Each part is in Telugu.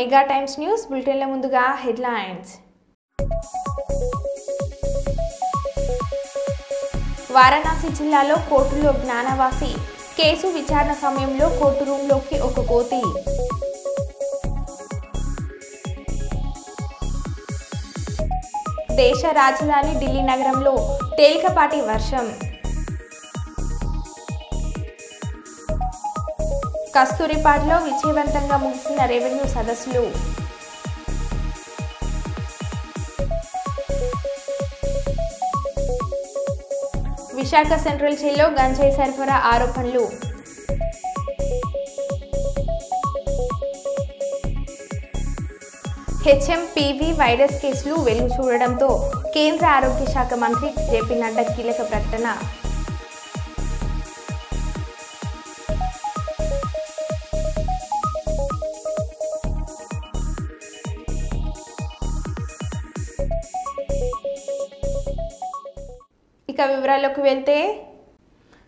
మెగా టైమ్స్ న్యూస్ బులెటిన్ల ముందుగా హెడ్లైన్స్. వారణాసి జిల్లాలో కోర్టులో జ్ఞానవాసి కేసు విచారణ సమయంలో కోర్టు రూంలోకి ఒక కోతి. దేశ రాజధాని ఢిల్లీ నగరంలో తేలికపాటి వర్షం. కస్తూరిపాడులో విజయవంతంగా ముగిసిన రెవెన్యూ సదస్సులు. విశాఖ సెంట్రల్ జైల్లో గంజాయి సరఫరా ఆరోపణలు. హెచ్ఎంపీవీ వైరస్ కేసులు వెలుగు చూడడంతో కేంద్ర ఆరోగ్య శాఖ మంత్రి జేపీ నడ్డా కీలక ప్రకటన. ఇక వివరాల్లోకి వెళ్తే,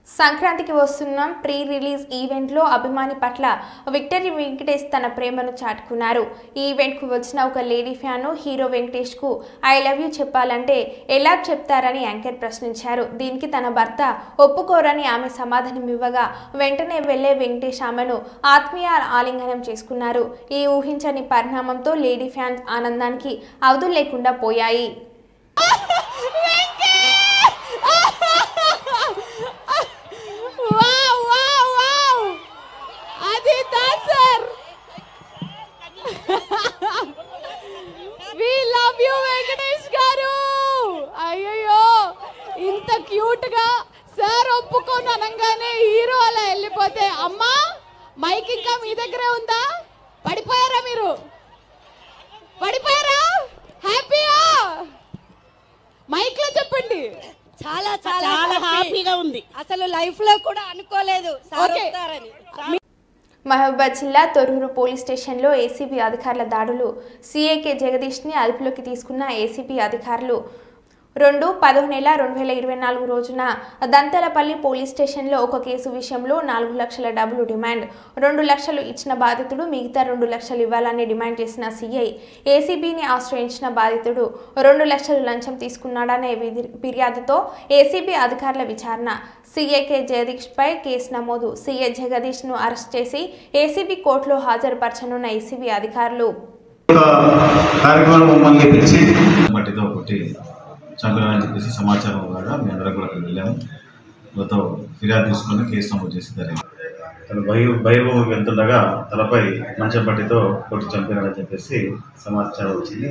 సంక్రాంతికి వస్తున్న ప్రీ రిలీజ్ ఈవెంట్లో అభిమాని పట్ల విక్టరీ వెంకటేష్ తన ప్రేమను చాటుకున్నారు. ఈ ఈవెంట్కు వచ్చిన ఒక లేడీ ఫ్యాన్ హీరో వెంకటేష్కు ఐ లవ్ యూ చెప్పాలంటే ఎలా చెప్తారని యాంకర్ ప్రశ్నించారు. దీనికి తన భర్త ఒప్పుకోరని ఆమె సమాధానం ఇవ్వగా వెంటనే వెళ్లే వెంకటేష్ ఆమెను ఆత్మీయ ఆలింగనం చేసుకున్నారు. ఈ ఊహించని పరిణామంతో లేడీ ఫ్యాన్స్ ఆనందానికి అవధులు లేకుండా పోయాయి. We love you వెంకటేష్ గారు. అయ్యో ఇంత క్యూట్ గా సార్ ఒప్పుకొని అనగానే హీరో అలా వెళ్ళిపోతే, అమ్మా మైక్ ఇంకా మీ దగ్గరే ఉందా? పడిపోయారా మీరు? పడిపోయారా? హ్యాపీయా? మైక్ లో చెప్పండి. చాలా చాలా హ్యాపీగా ఉంది. అసలు లైఫ్ లో కూడా అనుకోలేదు సార్ వస్తారని. మహబూబాద్ జిల్లా తొర్రూరు పోలీస్ స్టేషన్లో ఏసీబీ అధికారుల దాడులు. సీఐకే జగదీష్ని అదుపులోకి తీసుకున్న ఏసీబీ అధికారులు 2/11/2024 రోజున దంతలపల్లి పోలీస్ స్టేషన్లో ఒక కేసు విషయంలో 4 లక్షల డబ్బులు డిమాండ్. 2 లక్షలు ఇచ్చిన బాధితుడు మిగతా 2 లక్షలు ఇవ్వాలని డిమాండ్ చేసిన సీఐ ఏసీబీని ఆశ్రయించిన బాధితుడు 2 లక్షలు లంచం తీసుకున్నాడనే ఫిర్యాదుతో ఏసీబీ అధికారుల విచారణ. సీఐకే జగదీష్పై కేసు నమోదు. సీఐ జగదీష్ను అరెస్ట్ చేసి ఏసీబీ కోర్టులో హాజరుపరచనున్న ఏసీబీ అధికారులు చంపేయాలని చెప్పేసి సమాచారం కూడా మేము అందరం కూడా వెళ్ళాము. మొత్తం ఫిర్యాదు తీసుకొని కేసు నమోదు చేసి జరిగింది. తను బహిర్భూమికి వెళ్తుండగా తలపై మంచం పట్టితో కొట్టి చంపారని చెప్పేసి సమాచారం వచ్చింది.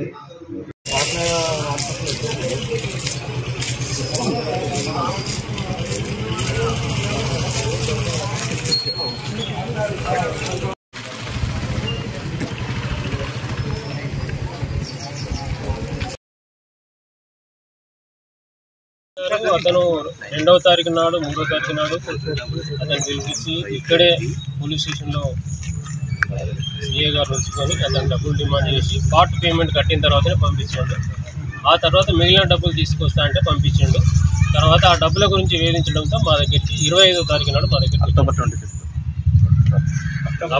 అతను 2వ తారీఖు నాడు 3వ తారీఖు నాడు అతను పిలిపించి ఇక్కడే పోలీస్ స్టేషన్లో సీఏ గారు ఉంచుకొని అతను డబ్బులు డిమాండ్ చేసి పార్ట్ పేమెంట్ కట్టిన తర్వాతనే పంపించాడు. ఆ తర్వాత మిగిలిన డబ్బులు తీసుకొస్తా అంటే పంపించాడు. తర్వాత ఆ డబ్బుల గురించి వేధించడంతో మా దగ్గరికి 25వ తారీఖు నాడు మా దగ్గరికి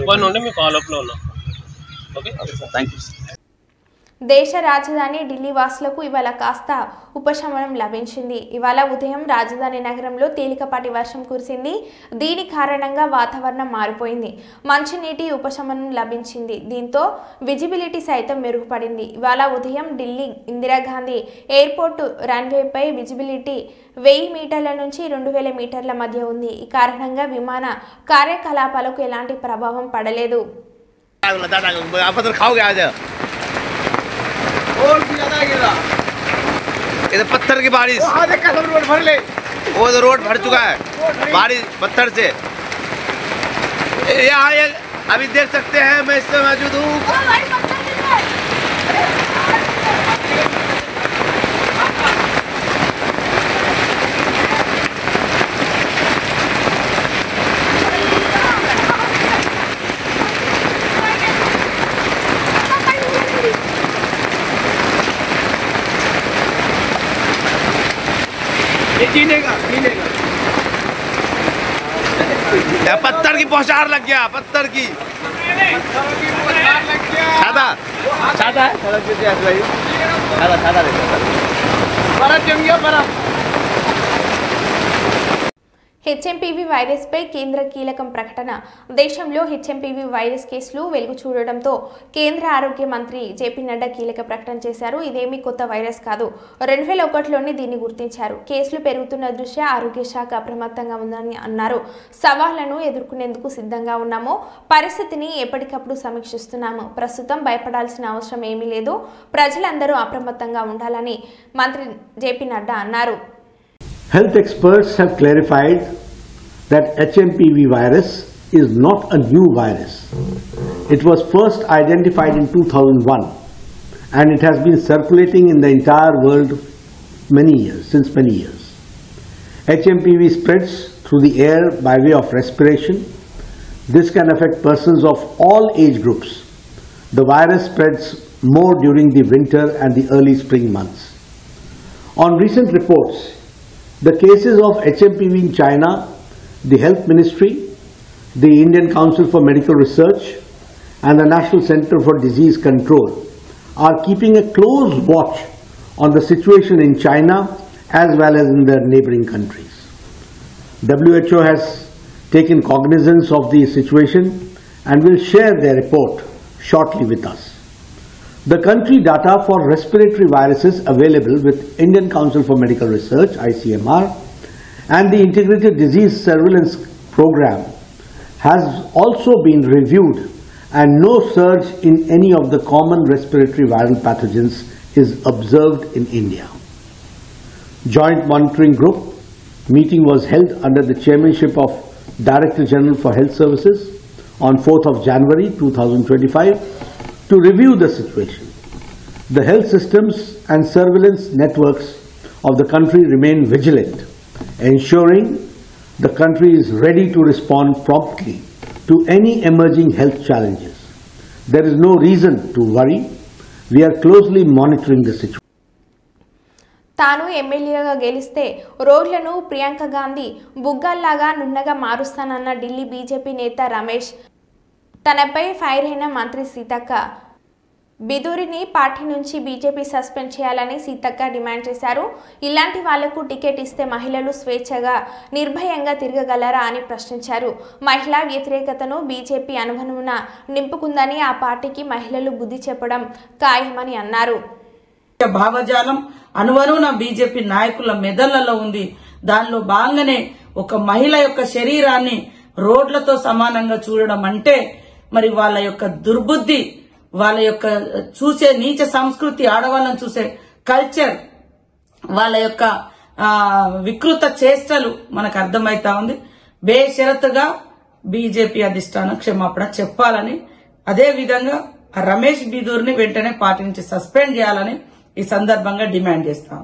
అప్పటి నుండి మేము ఫాలోఅప్లో ఉన్నాం. Okay, thank you. దేశ రాజధాని ఢిల్లీ వాసులకు ఇవాళ కాస్త ఉపశమనం లభించింది. ఇవాళ ఉదయం రాజధాని నగరంలో తేలికపాటి వర్షం కురిసింది. దీని కారణంగా వాతావరణం మారిపోయింది. మంచినీటి ఉపశమనం లభించింది. దీంతో విజిబిలిటీ సైతం మెరుగుపడింది. ఇవాళ ఉదయం ఢిల్లీ ఇందిరాగాంధీ ఎయిర్పోర్టు రన్వేపై విజిబిలిటీ 1000 మీటర్ల నుంచి 2000 మీటర్ల మధ్య ఉంది. ఈ కారణంగా విమాన కార్యకలాపాలకు ఎలాంటి ప్రభావం పడలేదు. और भी ज्यादा गिरा इधर पत्थर की बारिश। रोड भर ले, वो तो रोड भर चुका है बारिश पत्थर से। यहाँ अभी देख सकते हैं मैं इस समय मौजूद हूँ। पत्थर की पहुंचार लग गया, पत्थर की दादा कैसा है सड़क कैसे ऐसे भाई सादा सादा रहता है बर्फ जम गया बर्फ హెచ్ఎంపీవీ వైరస్పై కేంద్ర కీలకం ప్రకటన. దేశంలో హెచ్ఎంపీవీ వైరస్ కేసులు వెలుగు చూడడంతో కేంద్ర ఆరోగ్య మంత్రి జేపీ నడ్డా కీలక ప్రకటన చేశారు. ఇదేమీ కొత్త వైరస్ కాదు, 2001లోనే దీన్ని గుర్తించారు. కేసులు పెరుగుతున్న దృష్ట్యా ఆరోగ్య శాఖ అప్రమత్తంగా ఉందని అన్నారు. సవాళ్లను ఎదుర్కొనేందుకు సిద్ధంగా ఉన్నాము, పరిస్థితిని ఎప్పటికప్పుడు సమీక్షిస్తున్నాము. ప్రస్తుతం భయపడాల్సిన అవసరం ఏమీ లేదు, ప్రజలందరూ అప్రమత్తంగా ఉండాలని మంత్రి జేపీ నడ్డా అన్నారు. Health experts have clarified that HMPV virus is not a new virus. It was first identified in 2001 and it has been circulating in the entire world since many years. HMPV spreads through the air by way of respiration. This can affect persons of all age groups. The virus spreads more during the winter and the early spring months. On recent reports, the cases of HMPV in China, the Health Ministry, the Indian Council for Medical Research and the National Center for Disease Control are keeping a close watch on the situation in China as well as in the neighboring countries. WHO has taken cognizance of the situation and will share their report shortly with us. The country data for respiratory viruses available with Indian Council for Medical Research (ICMR) and the Integrated Disease Surveillance Program has also been reviewed and no surge in any of the common respiratory viral pathogens is observed in India. Joint Monitoring Group meeting was held under the chairmanship of Director General for Health Services on 4th of January 2025 to review the situation. The health systems and surveillance networks of the country remain vigilant, ensuring the country is ready to respond promptly to any emerging health challenges. There is no reason to worry. We are closely monitoring the situation. తాను ఎమ్మెల్యేగా గెలిస్తే రోడ్లను ప్రియాంక గాంధీ బుగ్గల్లాగా నున్నగా మారుస్తానన్న ఢిల్లీ బీజేపీ నేత రమేష్ తనపై ఫైర్ అయిన మంత్రి సీతక్క బిదూరిని పార్టీ నుంచి బీజేపీ సస్పెండ్ చేయాలని సీతక్క డిమాండ్ చేశారు. ఇలాంటి వాళ్లకు టికెట్ ఇస్తే మహిళలు స్వేచ్ఛగా నిర్భయంగా తిరగగలరా అని ప్రశ్నించారు. మహిళా వ్యతిరేకతను బీజేపీ అనుభవమున నింపుకుందని ఆ పార్టీకి మహిళలు బుద్ధి చెప్పడం ఖాయమని అన్నారు. భావజాలం అనువనున బీజేపీ నాయకుల మెదళ్లలో ఉంది. దానిలో భాగంగానే ఒక మహిళ యొక్క శరీరాన్ని రోడ్లతో సమానంగా చూడడం అంటే మరి వాళ్ళ యొక్క దుర్బుద్ధి, వాళ్ళ యొక్క చూసే నీచ సంస్కృతి, ఆడవాళ్ళని చూసే కల్చర్, వాళ్ళ యొక్క వికృత చేష్టలు మనకు అర్థమైతా ఉంది. బేషరతుగా బీజేపీ అధిష్టానం క్షమాపణ చెప్పాలని, అదే విధంగా రమేష్ బిదూర్ని వెంటనే పార్టీ నుంచి సస్పెండ్ చేయాలని ఈ సందర్భంగా డిమాండ్ చేస్తాం.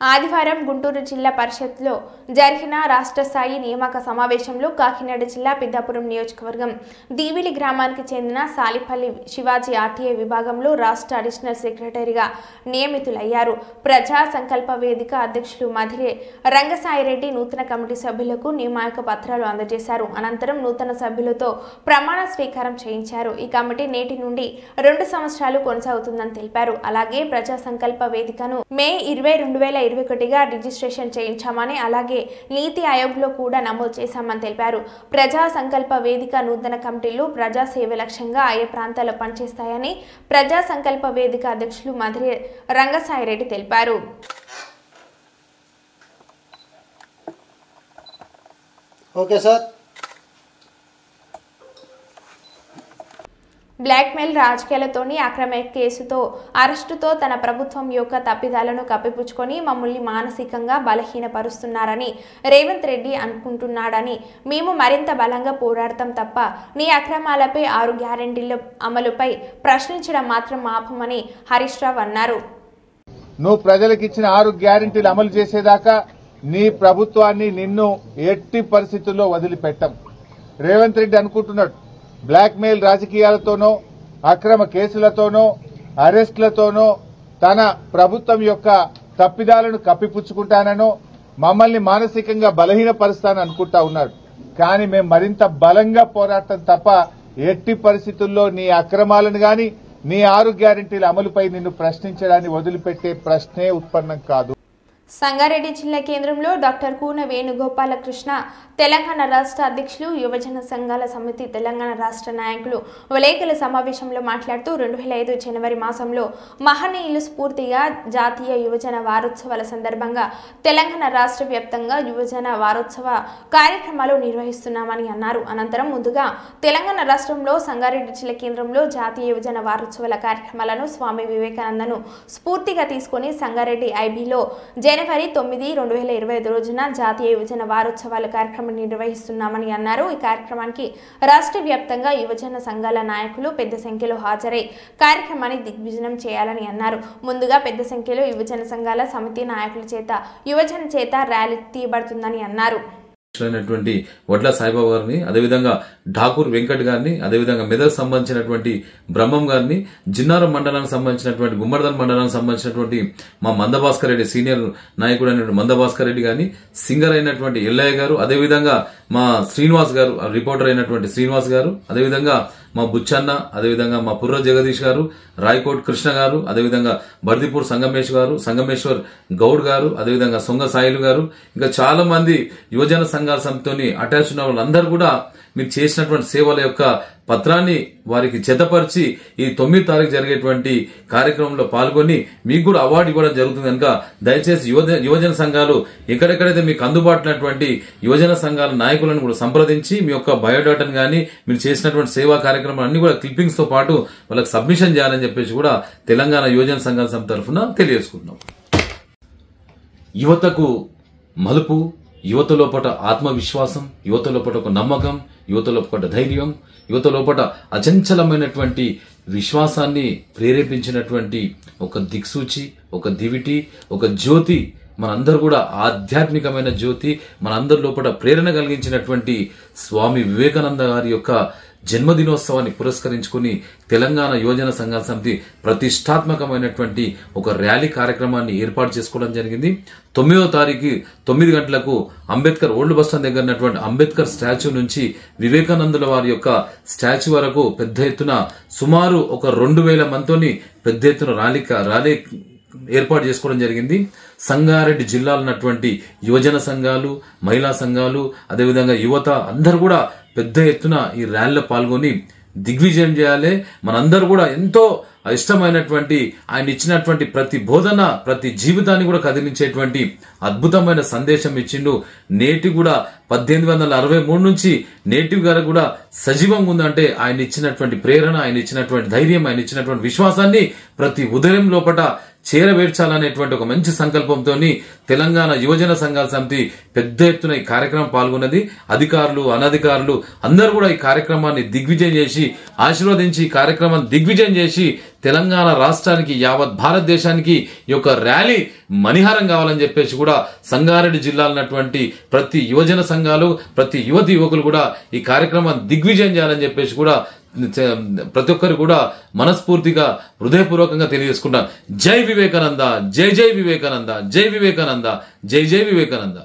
ఆదివారం గుంటూరు జిల్లా పరిషత్లో జరిగిన రాష్ట్ర స్థాయి నియామక సమావేశంలో కాకినాడ జిల్లా పెద్దాపురం నియోజకవర్గం దీవిలి గ్రామానికి చెందిన సాలిపల్లి శివాజీ ఆర్టీఐ విభాగంలో రాష్ట్ర అడిషనల్ సెక్రటరీగా నియమితులయ్యారు. ప్రజా సంకల్ప వేదిక అధ్యక్షులు మధిరే రంగసాయిరెడ్డి నూతన కమిటీ సభ్యులకు నియామక పత్రాలు అందజేశారు. అనంతరం నూతన సభ్యులతో ప్రమాణ స్వీకారం చేయించారు. ఈ కమిటీ నేటి నుండి 2 సంవత్సరాలు కొనసాగుతుందని తెలిపారు. అలాగే ప్రజా సంకల్ప వేదికను మే 20, 2021గా రిజిస్ట్రేషన్ చేయించామని, అలాగే నీతి ఆయోగ్లో కూడా నమోదు చేశామని తెలిపారు. ప్రజా సంకల్ప వేదిక నూతన కమిటీలు ప్రజా సేవ లక్ష్యంగా ఆయా ప్రాంతాల్లో పనిచేస్తాయని ప్రజా సంకల్ప వేదిక అధ్యక్షులు మధిరే రంగసాయిరెడ్డి తెలిపారు. Okay sir. బ్లాక్మెయిల్ రాజకీయాలతోని అక్రమ కేసుతో అరెస్టుతో తన ప్రభుత్వం యొక్క తప్పిదాలను కప్పిపుచ్చుకొని మమ్మల్ని మానసికంగా బలహీనపరుస్తున్నారని రేవంత్ రెడ్డి అనుకుంటున్నాడని, మేము మరింత బలంగా పోరాడతాం తప్ప నీ అక్రమాలపై 6 గ్యారెంటీల అమలుపై ప్రశ్నించడం మాత్రం ఆపమని హరీష్ రావు అన్నారు. నువ్వు ప్రజలకు ఇచ్చిన 6 గ్యారెంటీలు అమలు చేసేదాకా నీ ప్రభుత్వాన్ని నిన్ను ఎట్టి పరిస్థితుల్లో వదిలిపెట్టం. రేవంత్ రెడ్డి అనుకుంటున్నాడు బ్లాక్మెయిల్ రాజకీయాలతోనో అక్రమ కేసులతోనో అరెస్టులతోనో తన ప్రభుత్వం యొక్క తప్పిదాలను కప్పిపుచ్చుకుంటానో మమ్మల్ని మానసికంగా బలహీనపరుస్తానని అనుకుంటా ఉన్నాడు. కానీ మేము మరింత బలంగా పోరాటం తప్ప ఎట్టి పరిస్థితుల్లో నీ అక్రమాలను గాని నీ 6 గ్యారెంటీల అమలుపై నిన్ను ప్రశ్నించడాన్ని వదిలిపెట్టే ప్రశ్నే ఉత్పన్నం కాదు. సంగారెడ్డి జిల్లా కేంద్రంలో డాక్టర్ కూన వేణుగోపాలకృష్ణ తెలంగాణ రాష్ట్ర అధ్యక్షులు యువజన సంఘాల సమితి తెలంగాణ రాష్ట్ర నాయకులు విలేకరుల సమావేశంలో మాట్లాడుతూ 2005 జనవరి మాసంలో మహనీయులు స్ఫూర్తిగా జాతీయ యువజన వారోత్సవాల సందర్భంగా తెలంగాణ రాష్ట్ర వ్యాప్తంగా యువజన వారోత్సవ కార్యక్రమాలు నిర్వహిస్తున్నామని అన్నారు. అనంతరం ముందుగా తెలంగాణ రాష్ట్రంలో సంగారెడ్డి జిల్లా కేంద్రంలో జాతీయ యువజన వారోత్సవాల కార్యక్రమాలను స్వామి వివేకానందను స్ఫూర్తిగా తీసుకుని సంగారెడ్డి ఐబీలో జనవరి 9, 2025 రోజున జాతీయ యువజన వారోత్సవాల కార్యక్రమం నిర్వహిస్తున్నామని అన్నారు. ఈ కార్యక్రమానికి రాష్ట్ర వ్యాప్తంగా యువజన సంఘాల నాయకులు పెద్ద సంఖ్యలో హాజరై కార్యక్రమాన్ని దిగ్విజయం చేయాలని అన్నారు. ముందుగా పెద్ద సంఖ్యలో యువజన సంఘాల సమితి నాయకుల చేత ర్యాలీ తీయబడుతుందని అన్నారు. వడ్ల సాయిబాబా గారిని, అదేవిధంగా ఠాకూర్ వెంకట్ గారిని, అదేవిధంగా మెదక్ సంబంధించినటువంటి బ్రహ్మం గారిని, జిన్నారం మండలానికి సంబంధించినటువంటి గుమ్మడిదల్ మండలానికి సంబంధించినటువంటి మా మందభాస్కర్ రెడ్డి సీనియర్ నాయకుడు అయినటువంటి మందభాస్కర్ రెడ్డి గారిని, సింగర్ అయినటువంటి ఎల్లయ్య గారు, అదేవిధంగా మా శ్రీనివాస్ గారు రిపోర్టర్ అయినటువంటి శ్రీనివాస్ గారు, అదేవిధంగా మా బుచ్చన్న, అదేవిధంగా మా పుర్ర జగదీష్ గారు, రాయకోట్ కృష్ణ గారు, అదేవిధంగా బర్దిపూర్ సంగమేశ్వర్ గౌడ్ గారు, అదేవిధంగా సొంగ సాయిలు గారు, ఇంకా చాలా మంది యువజన సంఘాల సమితితోని అటాచ్ ఉన్న వాళ్ళందరూ కూడా మీరు చేసినటువంటి సేవల యొక్క పత్రాన్ని వారికి చెత్తపరిచి ఈ 9 తారీఖు జరిగేటువంటి కార్యక్రమంలో పాల్గొని మీకు కూడా అవార్డు ఇవ్వడం జరుగుతుంది కనుక దయచేసి యువజన సంఘాలు ఎక్కడెక్కడైతే మీకు అందుబాటులో యువజన సంఘాల నాయకులను కూడా సంప్రదించి మీ యొక్క బయోడాటాను గానీ మీరు చేసినటువంటి సేవా కార్యక్రమాలు అన్ని కూడా క్లిప్పింగ్స్ తో పాటు వాళ్ళకి సబ్మిషన్ చేయాలని చెప్పేసి కూడా తెలంగాణ యువజన సంఘాల సమితి తరఫున తెలియజేసుకుంటున్నాం. యువతకు మలుపు, యువత లోపల ఆత్మవిశ్వాసం, యువత లోపల ఒక నమ్మకం, యువత లోపల ధైర్యం, యువత లోపల అచంచలమైనటువంటి విశ్వాసాన్ని ప్రేరేపించినటువంటి ఒక దిక్సూచి, ఒక దివిటి, ఒక జ్యోతి, మనందరూ కూడా ఆధ్యాత్మికమైన జ్యోతి, మనందరి లోపల ప్రేరణ కలిగించినటువంటి స్వామి వివేకానంద గారి యొక్క జన్మదినోత్సవాన్ని పురస్కరించుకుని తెలంగాణ యువజన సంఘాల సమితి ప్రతిష్టాత్మకమైనటువంటి ఒక ర్యాలీ కార్యక్రమాన్ని ఏర్పాటు చేసుకోవడం జరిగింది. 9వ తారీఖు 9 గంటలకు అంబేద్కర్ ఓల్డ్ బస్ స్టాండ్ దగ్గర ఉన్నటువంటి అంబేద్కర్ స్టాచ్యూ నుంచి వివేకానందుల వారి యొక్క స్టాచ్యూ వరకు పెద్ద ఎత్తున సుమారు ఒక 2000 మందితోని పెద్ద ఎత్తున ర్యాలీ ఏర్పాటు చేసుకోవడం జరిగింది. సంగారెడ్డి జిల్లాలో ఉన్నటువంటి యువజన సంఘాలు, మహిళా సంఘాలు, అదేవిధంగా యువత అందరూ కూడా పెద్ద ఎత్తున ఈ ర్యాలీలో పాల్గొని దిగ్విజయం చేయాలి. మనందరూ కూడా ఎంతో ఇష్టమైనటువంటి ఆయన ఇచ్చినటువంటి ప్రతి బోధన, ప్రతి జీవితాన్ని కూడా కదిలించేటువంటి అద్భుతమైన సందేశం ఇచ్చిండు. నేటి కూడా 1863 నుంచి నేటి గారు కూడా సజీవంగా ఉందంటే ఆయన ఇచ్చినటువంటి ప్రేరణ, ఆయన ఇచ్చినటువంటి ధైర్యం, ఆయన ఇచ్చినటువంటి విశ్వాసాన్ని ప్రతి ఉదయం లోపల చేరవేర్చాలనేటువంటి ఒక మంచి సంకల్పంతో తెలంగాణ యువజన సంఘాల సమితి పెద్ద ఎత్తున ఈ కార్యక్రమం పాల్గొన్నది. అధికారులు, అనధికారులు అందరూ కూడా ఈ కార్యక్రమాన్ని దిగ్విజయం చేసి ఆశీర్వదించి ఈ కార్యక్రమాన్ని దిగ్విజయం చేసి తెలంగాణ రాష్ట్రానికి, యావత్ భారతదేశానికి ఈ యొక్క ర్యాలీ మణిహారం కావాలని చెప్పేసి కూడా సంగారెడ్డి జిల్లాలో ఉన్నటువంటి ప్రతి యువజన సంఘాలు, ప్రతి యువతి యువకులు కూడా ఈ కార్యక్రమాన్ని దిగ్విజయం చేయాలని చెప్పేసి కూడా ప్రతి ఒక్కరు కూడా మనస్ఫూర్తిగా హృదయపూర్వకంగా తెలియజేసుకుంటా. జై వివేకానంద, జై జై వివేకానంద, జై వివేకానంద, జై జై వివేకానంద.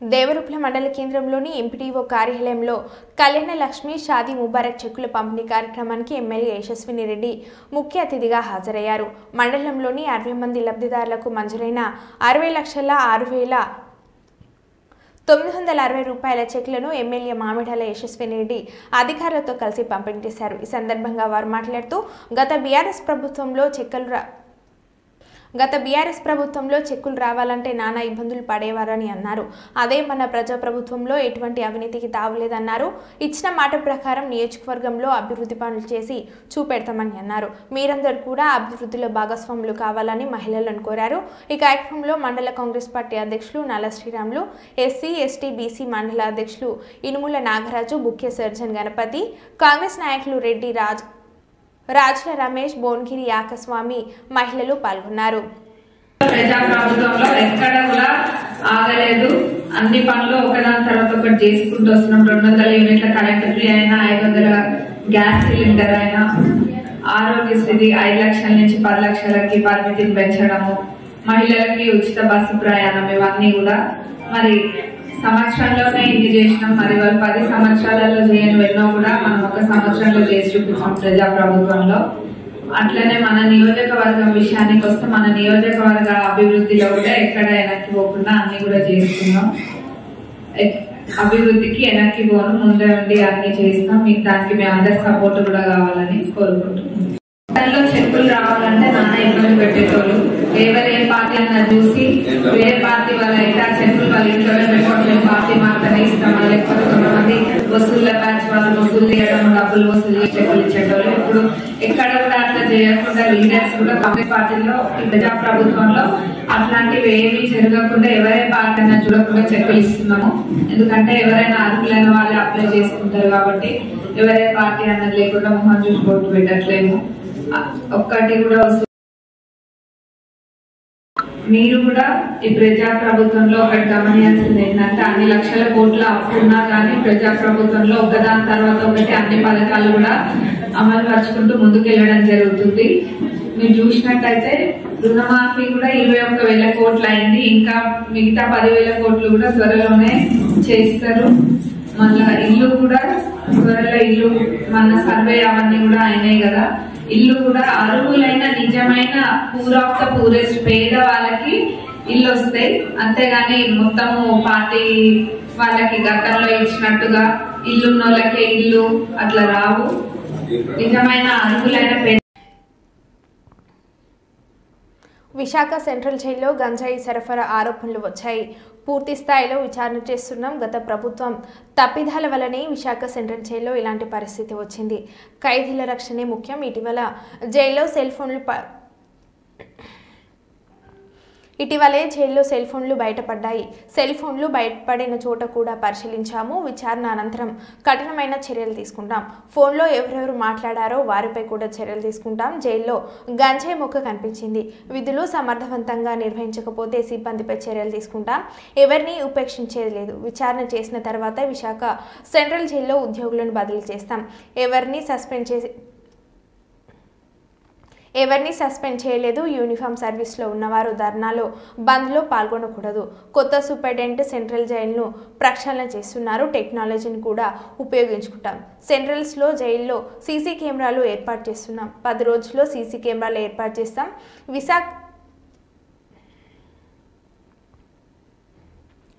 దేవరుప్ల మండల కేంద్రంలోని ఎంపీడీఓ కార్యాలయంలో కళ్యాణ లక్ష్మి షాదీ ముబారక్ చెక్కుల పంపిణీ కార్యక్రమానికి ఎమ్మెల్యే యశస్విని రెడ్డి ముఖ్య అతిథిగా హాజరయ్యారు. మండలంలోని 60 మంది లబ్ధిదారులకు మంజూరైన 60,06,960 రూపాయల చెక్లను ఎమ్మెల్యే మామిడాల యశస్విని రెడ్డి అధికారులతో కలిసి పంపిణీ చేశారు. ఈ సందర్భంగా వారు మాట్లాడుతూ గత బీఆర్ఎస్ ప్రభుత్వంలో చెక్కులు రావాలంటే నానా ఇబ్బందులు పడేవారని అన్నారు. అదే మన ప్రజాప్రభుత్వంలో ఎటువంటి అవినీతికి తావులేదన్నారు. ఇచ్చిన మాట ప్రకారం నియోజకవర్గంలో అభివృద్ధి పనులు చేసి చూపెడతామని అన్నారు. మీరందరూ కూడా అభివృద్ధిలో భాగస్వాములు కావాలని మహిళలను కోరారు. ఈ కార్యక్రమంలో మండల కాంగ్రెస్ పార్టీ అధ్యక్షులు నల్ల శ్రీరాములు, ఎస్సీ ఎస్టీ బీసీ మండల అధ్యక్షులు ఇనుముల నాగరాజు, ముఖ్య సర్జన్ గణపతి, కాంగ్రెస్ నాయకులు రెడ్డి రాజుల రమేష్, భోన్గిరి యాకస్వామి మహిళలు పాల్గొన్నారు. ప్రజాప్రభుత్వంలో ఎక్కడ కూడా ఆగలేదు. అన్ని పనులు ఒకదాని తర్వాత ఒకటి చేసుకుంటూ వస్తున్నాం. 200 యూనిట్ల కరెంట్ ఫ్రీ అయినా, 500 గ్యాస్ సిలిండర్ అయినా, ఆరోగ్యశ్రీ 5 లక్షల నుంచి 10 లక్షలకి పరిమితిని పెంచడము, మహిళలకి ఉచిత బస్సు ప్రయాణం, ఇవన్నీ కూడా మరి సంవత్సరంలోనే ఇన్ని చేసినాం, మరి వాళ్ళు 10 సంవత్సరాలలో చేయని ఎన్నో కూడా మనం 1 సంవత్సరంలో చేసి చూపించాం ప్రజాప్రభుత్వంలో. అట్లనే మన నియోజకవర్గం విషయానికి వస్తే మన నియోజకవర్గ అభివృద్ధిలో కూడా ఎక్కడ వెనక్కి పోకుండా అన్ని కూడా చేస్తున్నాం. అభివృద్ధికి వెనక్కి పోను, ముందే ఉండి అన్ని చేస్తాం. మీకు దానికి మీ అందరి సపోర్ట్ కూడా కావాలని కోరుకుంటున్నాం. చెక్కులు రావాలంటే నాన్న ఇబ్బంది పెట్టేటోళ్ళు, ఏ పార్టీ అన్న చూసి ఏ పార్టీ వాళ్ళ అయితే ఆ చెక్కులు వాళ్ళ ఇంట్లోనే పెట్టుకోవడం, పార్టీ మాత్రమే ఇస్తామా, లేకపోతే కొంతమంది వసూళ్ల బ్యాచ్ వాళ్ళు వసూలు చేయడం, డబ్బులు వసూలు చెక్కులు ఇచ్చేటోళ్ళు. ఇప్పుడు ఎక్కడ కూడా అట్లా చేయకుండా లీడర్స్ కూడా కాంగ్రెస్ పార్టీలో ప్రజాప్రభుత్వంలో అట్లాంటివి ఏమీ జరగకుండా ఎవరే పార్టీ అన్న చూడకుండా చెక్కులు ఇస్తున్నాము. ఎందుకంటే ఎవరైనా అర్హులైన వాళ్ళే అప్లై చేసుకుంటారు కాబట్టి ఎవరే పార్టీ అన్నది లేకుండా మొహం చూసి ఓటు పెట్టట్లేము. ఒక్కటి కూడా మీరు కూడా ఈ ప్రజాప్రభుత్వంలో ఒకటి గమనించాల్సింది ఏంటంటే అన్ని లక్షల కోట్ల అప్పున్నా కానీ ప్రజాప్రభుత్వంలో ఒకదాని తర్వాత ఒకటి అన్ని పథకాలు కూడా అమలు పరుచుకుంటూ ముందుకెళ్లడం జరుగుతుంది. మీరు చూసినట్టయితే రుణమాఫీ కూడా 21,000 కోట్లు అయింది. ఇంకా మిగతా 10,000 కోట్లు కూడా త్వరలోనే చేస్తారు. మళ్ళా ఇల్లు కూడా త్వరలో ఇల్లు మన సర్వే అవన్నీ కూడా అయినాయి కదా. ఇల్లు కూడా అర్హులైన నిజమైన పూర్ ఆఫ్ ద పూరెస్ట్ పేద వాళ్ళకి ఇల్లు వస్తాయి. అంతేగాని మొత్తము పార్టీ వాళ్ళకి గతంలో ఇచ్చినట్టుగా ఇల్లున్న వాళ్ళకే ఇల్లు అట్లా రావు. నిజమైన అర్హులైన పేద. విశాఖ సెంట్రల్ జైల్లో గంజాయి సరఫరా ఆరోపణలు వచ్చాయి. పూర్తి స్థాయిలో విచారణ చేస్తున్నాం. గత ప్రభుత్వం తప్పిదాల వల్లనే విశాఖ సెంట్రల్ జైల్లో ఇలాంటి పరిస్థితి వచ్చింది. ఖైదీల రక్షణే ముఖ్యం. ఇటీవలే జైల్లో సెల్ ఫోన్లు బయటపడ్డాయి. సెల్ ఫోన్లు బయటపడిన చోట కూడా పరిశీలించాము. విచారణ అనంతరం కఠినమైన చర్యలు తీసుకుంటాం. ఫోన్లో ఎవరెవరు మాట్లాడారో వారిపై కూడా చర్యలు తీసుకుంటాం. జైల్లో గంజాయి మొక్క కనిపించింది. విధులు సమర్థవంతంగా నిర్వహించకపోతే సిబ్బందిపై చర్యలు తీసుకుంటాం. ఎవరిని ఉపేక్షించేది లేదు. విచారణ చేసిన తర్వాత విశాఖ సెంట్రల్ జైల్లో ఉద్యోగులను బదిలీ చేస్తాం. ఎవరిని సస్పెండ్ చేయలేదు. యూనిఫామ్ సర్వీస్లో ఉన్నవారు ధర్నాలో బంద్లో పాల్గొనకూడదు. కొత్త సూపరింటెండెంట్ సెంట్రల్ జైలును ప్రక్షాళన చేస్తున్నారు. టెక్నాలజీని కూడా ఉపయోగించుకుంటాం. సెంట్రల్స్లో జైల్లో సీసీ కెమెరాలు ఏర్పాటు చేస్తున్నాం. 10 రోజుల్లో సీసీ కెమెరాలు ఏర్పాటు చేస్తాం.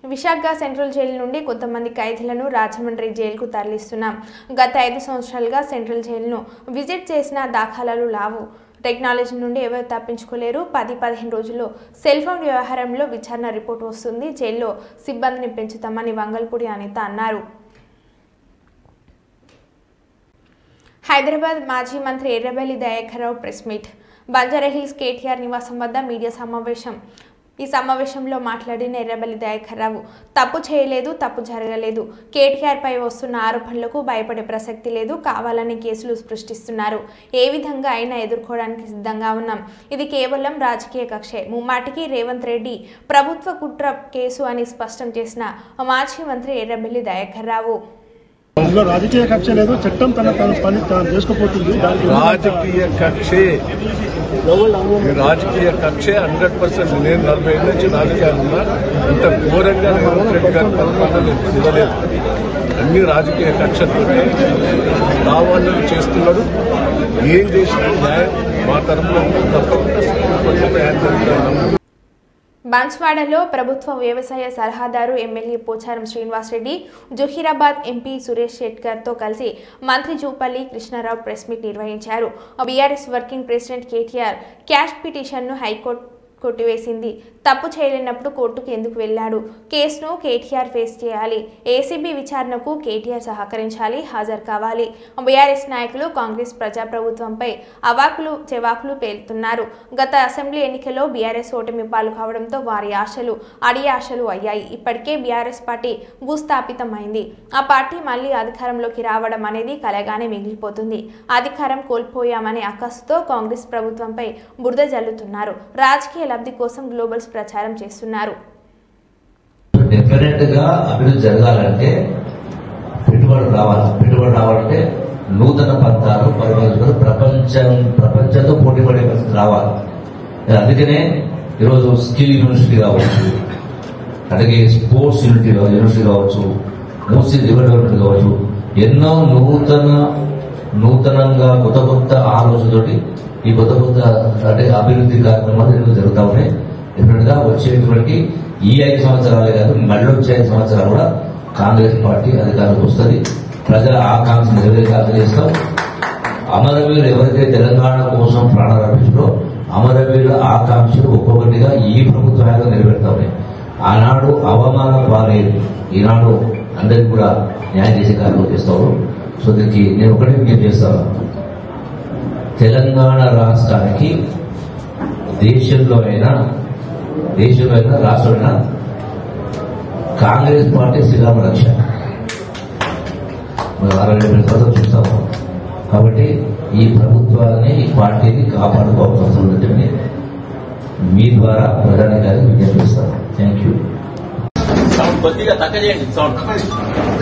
విశాఖ సెంట్రల్ జైలు నుండి కొంతమంది ఖైదీలను రాజమండ్రి జైలుకు తరలిస్తున్నాం. గత 5 సంవత్సరాలుగా సెంట్రల్ జైలును విజిట్ చేసిన దాఖలాలు లావు. టెక్నాలజీ నుండి ఎవరు తప్పించుకోలేరు. 10-15 రోజుల్లో సెల్ ఫోన్ వ్యవహారంలో విచారణ రిపోర్ట్ వస్తుంది. జైల్లో సిబ్బందిని పెంచుతామని వంగల్పూడి అనిత అన్నారు. హైదరాబాద్ మాజీ మంత్రి ఎర్రబెల్లి దయాకర్ రావు ప్రెస్ మీట్. బంజారాహిల్స్ కేటీఆర్ నివాసం వద్ద మీడియా సమావేశం. ఈ సమావేశంలో మాట్లాడిన ఎర్రబెల్లి దయాకర్ రావు తప్పు చేయలేదు, తప్పు జరగలేదు. కేటీఆర్ పై వస్తున్న ఆరోపణలకు భయపడే ప్రసక్తి లేదు. కావాలని కేసులు సృష్టిస్తున్నారు. ఏ విధంగా అయినా ఎదుర్కోవడానికి సిద్ధంగా ఉన్నాం. ఇది కేవలం రాజకీయ కక్షే. ముమ్మాటికి రేవంత్ రెడ్డి ప్రభుత్వ కుట్ర కేసు అని స్పష్టం చేసిన మాజీ మంత్రి ఎర్రబెల్లి దయాకర్ రావు. రాజకీయ కక్ష లేదు, చట్టం తన పని చేసుకుపోతుంది. రాజకీయ కక్షే 100%. నేను 40 ఏళ్ళ నుంచి రాజకీయాలు ఉన్నా. ఇంత ఘోరంగా రేవంత్ రెడ్డి గారి పరిపాలన చూడలేదు. అన్ని రాజకీయ కక్షతో దావాలను చేస్తున్నాడు. ఏం చేసినా న్యాయం మా తరఫున తప్పకుండా. బాన్స్వాడలో ప్రభుత్వ వ్యవసాయ సలహాదారు ఎమ్మెల్యే పోచారం శ్రీనివాసరెడ్డి, జహీరాబాద్ ఎంపీ సురేష్ షెట్కర్తో కలిసి మంత్రి జూపల్లి కృష్ణారావు ప్రెస్ మీట్ నిర్వహించారు. BRS working president KTR cash పిటిషన్ను హైకోర్టు కొట్టివేసింది. తప్పు చేయలేనప్పుడు కోర్టుకు ఎందుకు వెళ్లాడు? కేసును కేటీఆర్ ఫేస్ చేయాలి. ఏసీబీ విచారణకు కేటీఆర్ సహకరించాలి, హాజరు కావాలి. బీఆర్ఎస్ నాయకులు కాంగ్రెస్ ప్రజాప్రభుత్వంపై అవాకులు చెవాకులు పేలుతున్నారు. గత అసెంబ్లీ ఎన్నికల్లో బీఆర్ఎస్ ఓటమి పాలు కావడంతో వారి ఆశలు అడియాశలు అయ్యాయి. ఇప్పటికే బీఆర్ఎస్ పార్టీ భూస్థాపితమైంది. ఆ పార్టీ మళ్లీ అధికారంలోకి రావడం అనేది కలగానే మిగిలిపోతుంది. అధికారం కోల్పోయామనే అక్కసుతో కాంగ్రెస్ ప్రభుత్వంపై బురద జల్లుతున్నారు. రాజకీయ లబ్ధి కోసం గ్లోబల్స్ ప్రచారం చేస్తున్నారు. డెఫినెట్ గా అభివృద్ధి జరగాలంటే పెట్టుబడి రావాలంటే నూతన పంతాలు ప్రపంచంతో పోటీపడే పరిస్థితి రావాలి. అందుకనే ఈరోజు స్కిల్ యూనివర్సిటీ కావచ్చు, అలాగే స్పోర్ట్స్ యూనివర్సిటీ కావచ్చు, మూసీ రివర్ డెవలప్మెంట్ కావచ్చు, ఎన్నో నూతనంగా కొత్త ఆలోచనతోటి ఈ కొత్త అంటే అభివృద్ధి కార్యక్రమాలు ఎన్నో జరుగుతూ ఉన్నాయి. డెఫినెట్గా వచ్చేటువంటి ఈ 5 సంవత్సరాలే కాదు, మళ్ళీ వచ్చే 5 సంవత్సరాలు కూడా కాంగ్రెస్ పార్టీ అధికారంలోకి వస్తుంది. ప్రజల ఆకాంక్ష నెరవేర్చాలని చేస్తాం. అమరవీరులు ఎవరైతే తెలంగాణ కోసం ప్రాణాలు అర్పించారో అమరవీరుల ఆకాంక్షలు ఒక్కొక్కటిగా ఈ ప్రభుత్వాలు నెరవేరుతా ఉన్నాయి. ఆనాడు అవమానం పాలేదు, ఈనాడు అందరికీ కూడా న్యాయం చేసే కార్యక్రమం చేస్తారు. సో దీనికి నేను ఒకటే విజ్ఞప్తి చేస్తాను, తెలంగాణ రాష్ట్రానికి దేశంలో అయినా రాష్ట్రమైనా కాంగ్రెస్ పార్టీ శ్రీరామ రక్ష మనం 60 చూస్తాము. కాబట్టి ఈ ప్రభుత్వాన్ని ఈ పార్టీని కాపాడుకోవాల్సిన అవసరం ఉందని మీ ద్వారా ప్రధానికారికి విజ్ఞప్తిస్తాను. Thank you.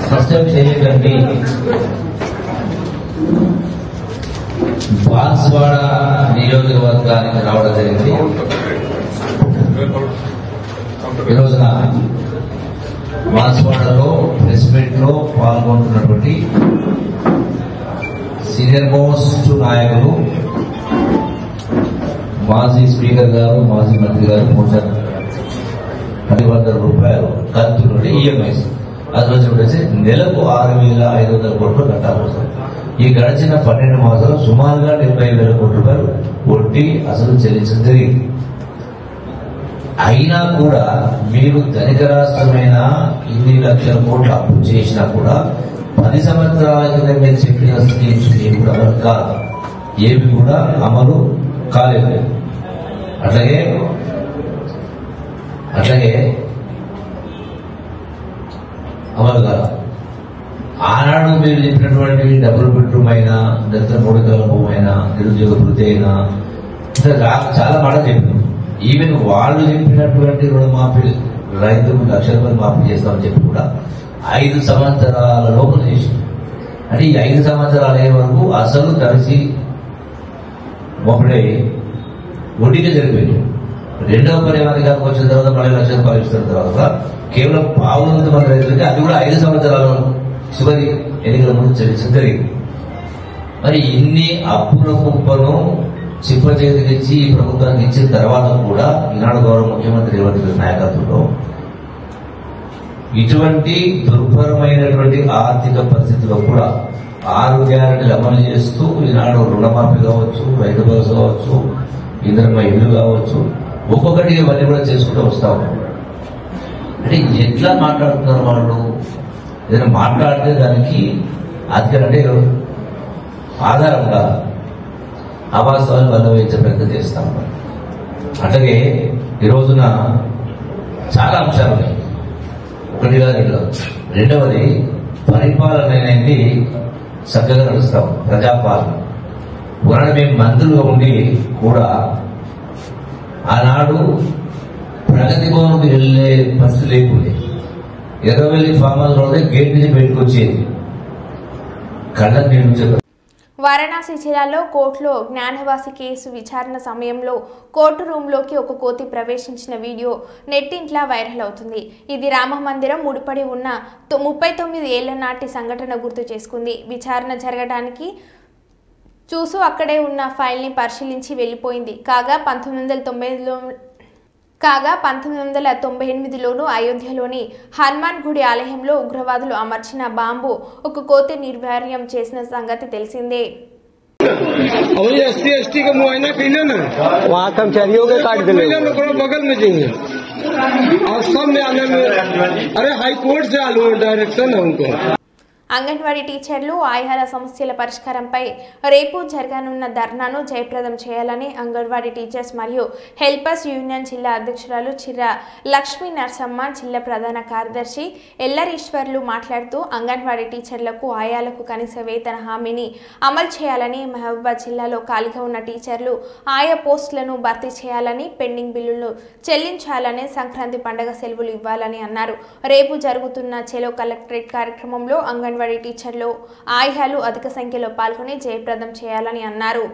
ఫస్ట్ చేయకండి. బాన్స్వాడ నియోజకవర్గానికి రావడం జరిగింది. ఈ రోజున బాన్స్వాడలో ప్రెస్ మీట్ లో పాల్గొంటున్నటువంటి సీనియర్ మోస్ట్ నాయకులు, మాజీ స్పీకర్ గారు, మాజీ మంత్రి గారు 10,000 రూపాయలు కంతు నుండి ఈఎంఐస్ అది వచ్చి నెలకు 6,500 కోట్లు కట్టాల్సి. ఈ గడిచిన 12 మాసాలు సుమారుగా 70,000 కోట్ల రూపాయలు వడ్డీ అసలు చెల్లించడం జరిగింది. అయినా కూడా మీరు ధనిక రాష్ట్రమైన ఇన్ని లక్షల కోట్లు అప్పు చేసినా కూడా 10 సంవత్సరాల కింద మీరు చెప్పిన స్కీమ్స్ ఏమి కూడా అమలు కాదు, ఏమి కూడా అమలు కాలేదు. అట్లాగే అమలు కాదు. ఆనాడు మీరు చెప్పినటువంటి డబుల్ బెడ్రూమ్ అయినా, దళిత 3 ఎకరాల భూమి అయినా, నిరుద్యోగ వృత్తి అయినా చాలా మాట చెప్పారు. ఈవెన్ వాళ్ళు చెప్పినటువంటి రుణమాఫీ, రైతులకు 1,00,000 రూపాయలు మాఫీ చేస్తామని చెప్పి కూడా 5 సంవత్సరాల లోపల చేసి, అంటే ఈ 5 సంవత్సరాలు అయ్యే వరకు అసలు తడిసి ఒకడే వడ్డీగా జరిపోయింది. రెండవ పరిమాణికానికి వచ్చిన తర్వాత 10,00,000 రూపాయలు ఇస్తున్న తర్వాత కేవలం 500 మంది రైతులకి అది కూడా 5 సంవత్సరాల చివరి ఎన్నికల ముందు చెల్లించడం జరిగింది. మరి ఇన్ని అప్పుల కుప్పను చిప్ప చేతికిచ్చి ఈ ప్రభుత్వానికి ఇచ్చిన తర్వాత కూడా ఈనాడు గౌరవ ముఖ్యమంత్రి రేవంత్ రెడ్డి నాయకత్వంలో ఇటువంటి దుర్భరమైనటువంటి ఆర్థిక పరిస్థితుల్లో కూడా 6 గ్యారెంటీలు అమలు చేస్తూ ఈనాడు రుణమాఫీ కావచ్చు, రైతు భరోసా కావచ్చు, ఇంద్రమ్మ ఇల్లు కావచ్చు, ఒక్కొక్కటి ఇవన్నీ కూడా చేసుకుంటూ వస్తాము. అంటే ఎట్లా మాట్లాడుతున్నారు వాళ్ళు? ఏదైనా మాట్లాడితే దానికి అంటే ఆధారంగా అవాస్తవాలు వల్ల వేయించే ప్రయత్నం చేస్తాం. అట్లాగే ఈ రోజున చాలా అంశాలు ఉన్నాయి, ఒకటిగా రెండవది పరిపాలన అనేది చక్కగా నడుస్తాం, ప్రజాపాలన. ఒకనాడు మేము మంత్రులుగా ఉండి కూడా ఆనాడు ప్రగతి భవన్కి వెళ్లే పరిస్థితి లేకుండే. ఎర్రవెల్లి ఫామ్ హౌస్ రోడ్డే గేట్ నుంచి బయటకు వచ్చేది. కళ్ళకు నేను వారణాసి జిల్లాలో కోర్టులో జ్ఞానవాసి కేసు విచారణ సమయంలో కోర్టు రూమ్లోకి ఒక కోతి ప్రవేశించిన వీడియో నెట్టింట్లా వైరల్ అవుతుంది. ఇది రామ మందిరం ముడిపడి ఉన్న 39 ఏళ్ల నాటి సంఘటన గుర్తు చేసుకుంది. విచారణ జరగడానికి చూసు అక్కడే ఉన్న ఫైల్ని పరిశీలించి వెళ్లిపోయింది. కాగా 1998లోనూ అయోధ్యలోని హనుమాన్ గుడి ఆలయంలో ఉగ్రవాదులు అమర్చిన బాంబు ఒక కోతి నిర్వీర్యం చేసిన సంగతి తెలిసిందే. SC/ST का मुआयना कीजिए ना, वहाँ कर्मचारियों के काट दिले बगल में जाएंगे और सब में आने में, अरे हाई कोर्ट से आलू डायरेक्शन है उनको. అంగన్వాడీ టీచర్లు ఆయాల సమస్యల పరిష్కారంపై రేపు జరగనున్న ధర్నాను జయప్రదం చేయాలని అంగన్వాడీ టీచర్స్ మరియు హెల్పర్స్ యూనియన్ జిల్లా అధ్యక్షురాలు చిర్ర లక్ష్మీ నరసమ్మ, జిల్లా ప్రధాన కార్యదర్శి ఎల్లరీశ్వర్లు మాట్లాడుతూ అంగన్వాడీ టీచర్లకు ఆయాలకు కనీస వేతన హామీని అమలు చేయాలని, మహబూబాబాద్ జిల్లాలో ఖాళీగా ఉన్న టీచర్లు ఆయా పోస్టులను భర్తీ చేయాలని, పెండింగ్ బిల్లులు చెల్లించాలని, సంక్రాంతి పండుగ సెలవులు ఇవ్వాలని అన్నారు. రేపు జరుగుతున్న చెలో కలెక్టరేట్ కార్యక్రమంలో అంగన్వాడీ టీచర్లు ఆయాలు అధిక సంఖ్యలో పాల్గొని జయప్రదం చేయాలని అన్నారు.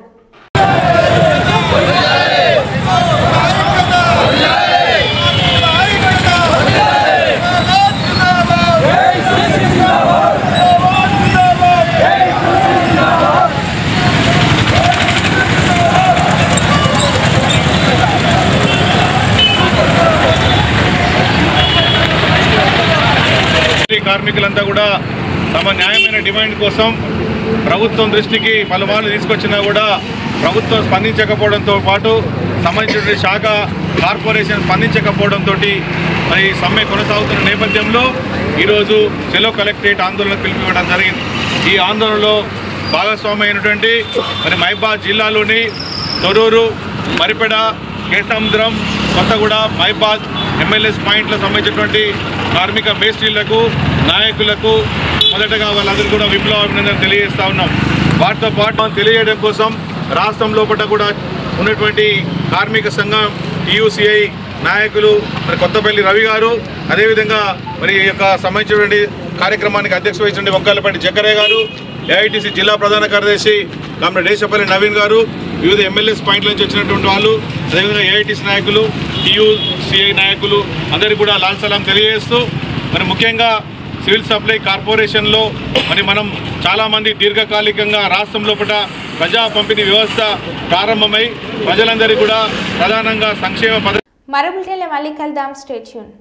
కార్మికులంతా కూడా తమ న్యాయమైన డిమాండ్ కోసం ప్రభుత్వం దృష్టికి పలుమార్లు తీసుకొచ్చినా కూడా ప్రభుత్వం స్పందించకపోవడంతో పాటు సంబంధించిన శాఖ కార్పొరేషన్ స్పందించకపోవడంతో మరి సమ్మె కొనసాగుతున్న నేపథ్యంలో ఈరోజు చెలో కలెక్టరేట్ ఆందోళన పిలిపివ్వడం జరిగింది. ఈ ఆందోళనలో భాగస్వామి అయినటువంటి మరి మహబూబాబాద్ జిల్లాలోని తొర్రూరు, మరిపెడ, కేసముద్రం, కొత్తగూడ, మహబూబాబాద్ ఎమ్మెల్యేస్ పాయింట్లకు సంబంధించినటువంటి కార్మిక మేస్త్రీలకు, నాయకులకు మొదటగా వాళ్ళందరూ కూడా విప్లవ అభినందన తెలియజేస్తా ఉన్నాం. వాటితో పాటు తెలియజేయడం కోసం రాష్ట్రం లోపల కూడా ఉన్నటువంటి కార్మిక సంఘం టీయూసీఐ నాయకులు మరి కొత్తపల్లి రవి గారు, అదేవిధంగా మరి ఈ యొక్క సంబంధించినటువంటి కార్యక్రమానికి అధ్యక్ష వహించిన వంకాయలపల్లి జగ్గరయ్య గారు, ఏఐటీసీ జిల్లా ప్రధాన కార్యదర్శి కామ్రేడ్ దేశపల్లి నవీన్ గారు, వివిధ ఎమ్మెల్యేస్ పాయింట్ల నుంచి వచ్చినటువంటి వాళ్ళు, అదేవిధంగా ఏఐటీసీ నాయకులు, టీయూసీఐ నాయకులు అందరికీ కూడా లాల్ సలాం తెలియజేస్తూ మరి ముఖ్యంగా సివిల్ సప్లై కార్పొరేషన్లో మరి మనం చాలామంది దీర్ఘకాలికంగా రాష్ట్రం లోపల ప్రజా పంపిణీ వ్యవస్థ ప్రారంభమై ప్రజలందరికీ కూడా ప్రధానంగా సంక్షేమ మరో బులెటిన్లో మళ్ళీ కలుద్దాం. Stay tune.